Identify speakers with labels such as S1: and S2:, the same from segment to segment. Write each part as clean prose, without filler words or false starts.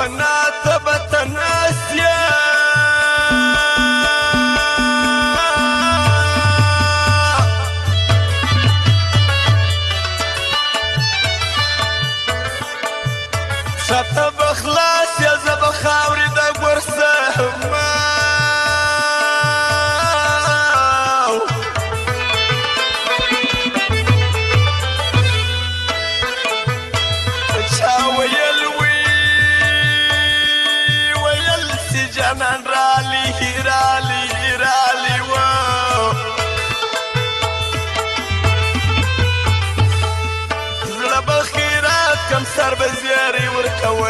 S1: فنا ته به ته ناست یې ته به خلاص یې زه به خاورې د ګورسم چا ویل ویل چې جانان رالی و زړه به خیرات کم سر به زیارې ورکوم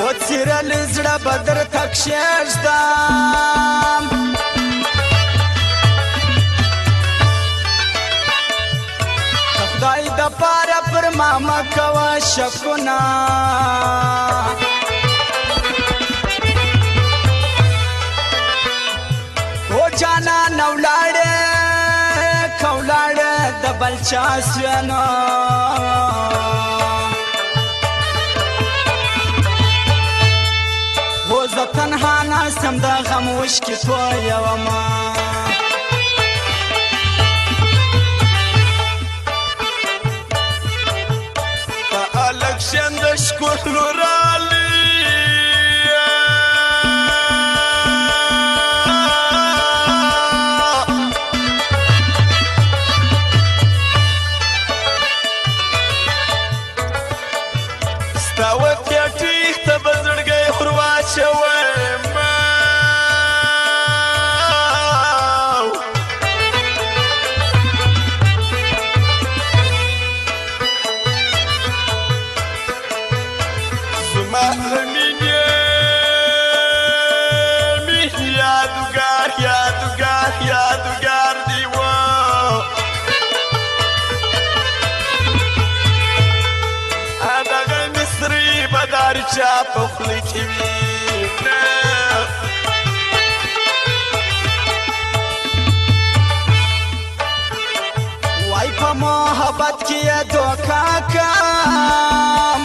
S1: وڅیرل زړه به درته کښېږدم خدای د پاره پر ما مه کوه شکونه او جانانه ولاړې که ولاړې د بل چا سوې نو هو زه تنها ناستم د غم وشکې تویومه الکشن د ښکلو رالی ستا وکیټې ته به زړګی ور واچوم یادګار دی و هغه مصري به دار چا په خوله کې وي وای په محبت کې یې دوکه کم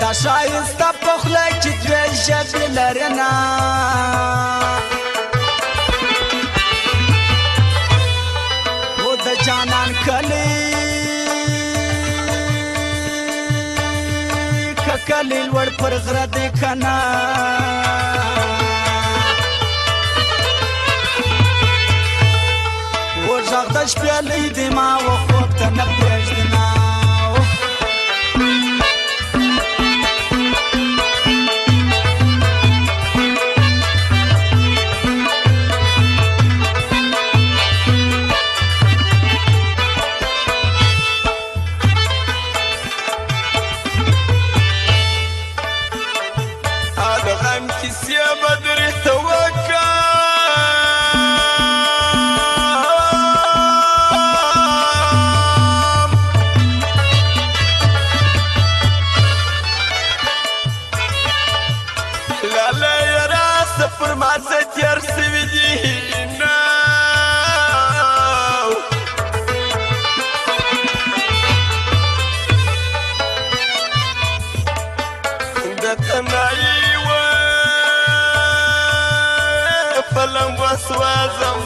S1: دا ښایسته په خوله کې دوې ژبې لرنه و د جانان کلی که کلی لوړ پر غره دی که نه و غږ د شپېلۍ دی ما و خوب ته نه پرېږدي نه پر ما څه تېر سوي دي نه د تنهایي و په لمبه سوځم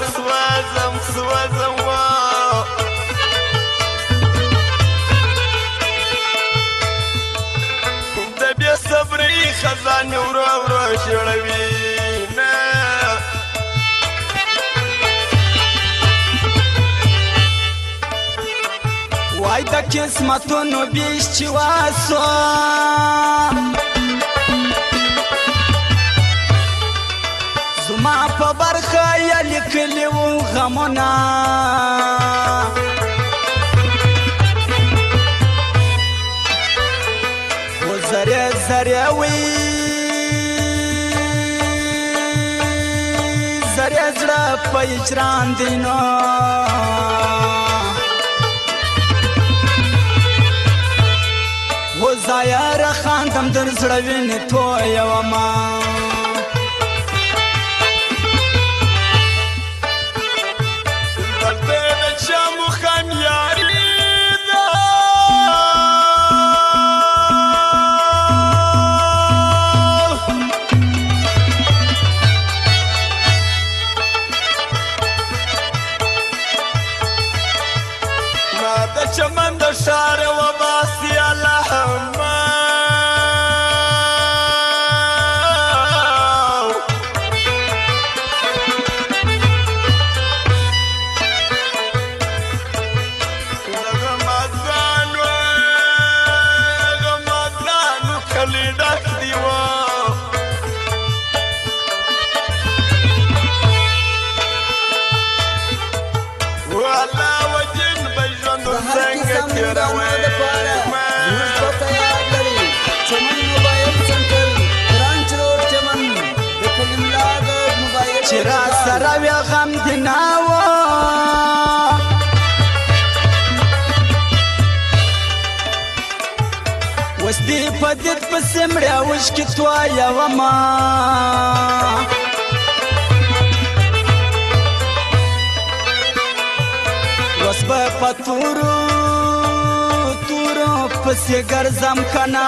S1: د بې صبرۍ خزانې ورو ژړوي وای د قسمتونو بیش چې واسو زما په برخه یې لیکلي وو غمونه و زرې وي زرې زړه په اجران دی نو و زایر خاندم در زړه وینې تویومه
S2: تېروي زموږ په تیار لري چمن موبایل سنټر برانچ روډ چمن د کلیملا د موبایل
S1: چې را سره وي غم دې نه وه اوس دې په دید پسې مړې اوښکې تویومه اوس به په تورو تورو پسې ګرځم که نه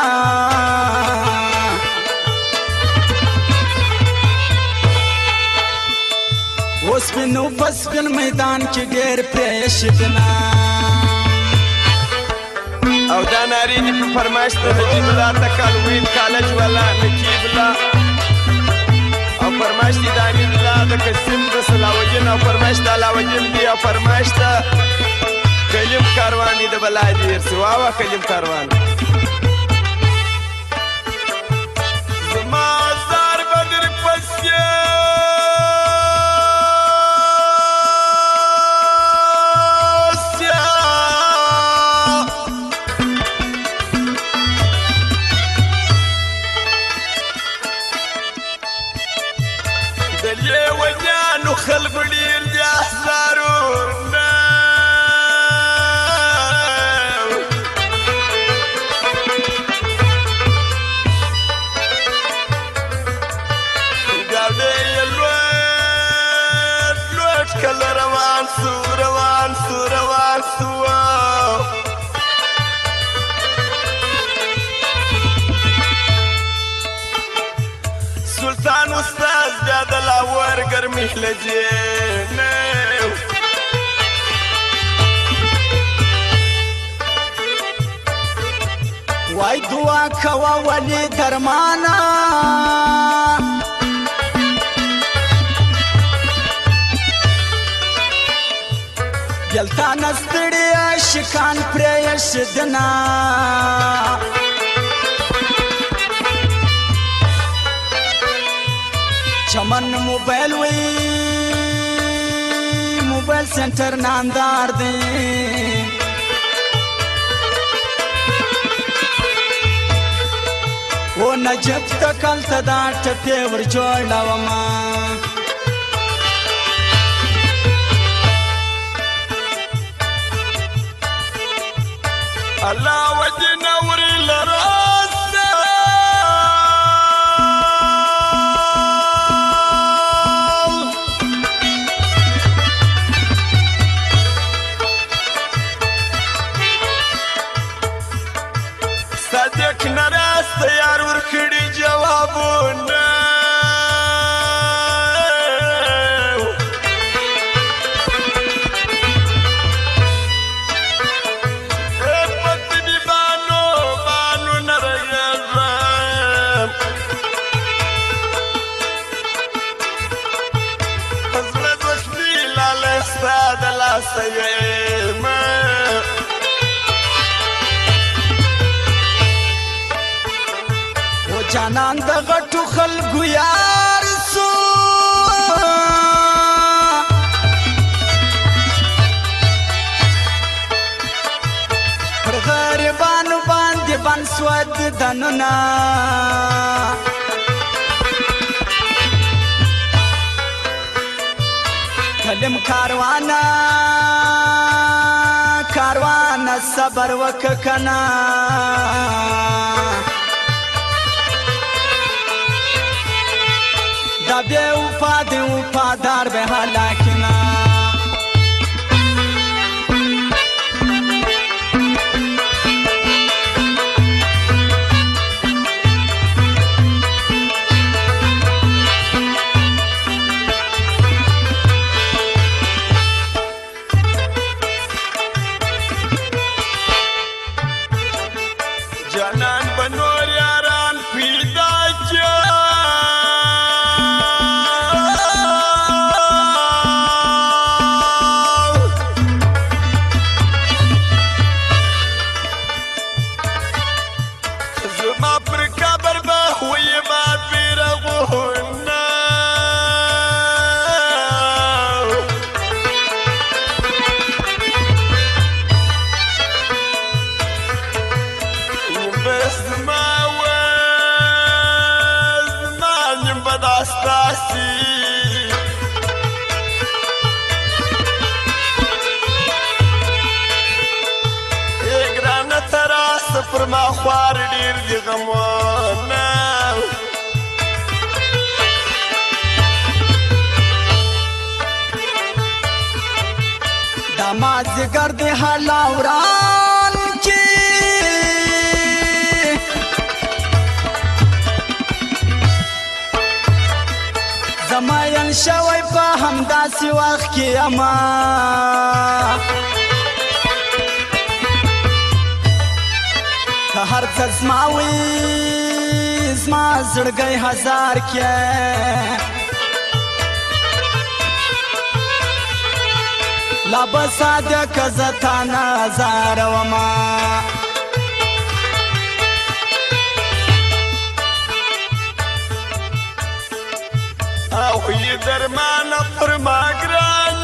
S1: اوس سپینو په سپین میدان کې ډېر پرېښدنه
S3: او دا نارې دي په فرمایش د نجیب الله تکالوین کالج والا نجیب الله او فرمایش دي د امین الله د قسیم د صلاحالدین او فرمایش د علاوالدین دي او فرمایش د کلیم کاروان دي د بلای دیر سواوه کلیم کاروان زما زار بدر پسې خلق ډېر دي احزارونه ګاډی یې لوټ لوټ کله روان سو روان سو روان سو سلطان استاذ بیا د لاور ګرمي لجینه
S1: وای دعا کوه ولې درمانه دلته نه ستړي عاشقان پرېښدنه چمن موبایل وی موبایل سنټر ناندار دی و نجف تکل ته دا ټپې ور جوړومه
S3: الله وجه نوري لراسه صدق نراست یار ورکړي جوابونه
S1: و جانان د غټو خلکو یار سو پر غریبانو باندې بند سود دنونه کلم کاروانه کاروانه صبر وکه کنه دا بې وفا دې وفادار به هلاکنه
S3: جانان بنور یاران پیدا کیا باسي ګرانه ته راسه پر ما خوار ډېر دي غمونه
S1: دا مازدیګر د حالا وران کې زما ین شوی په همداسې وخت کې اما که هر څه زما وي زما زړګی هزار کې لا بصادق زتا نظر وما
S3: او یې درمانه پر ما ګران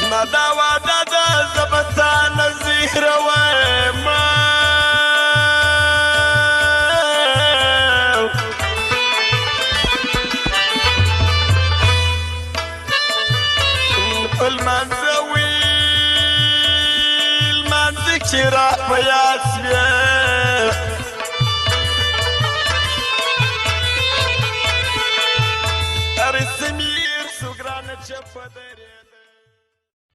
S3: زما دا واده ده زه به تا نه زهروم په لمانځه وي لمانځه چې را په یاد شوې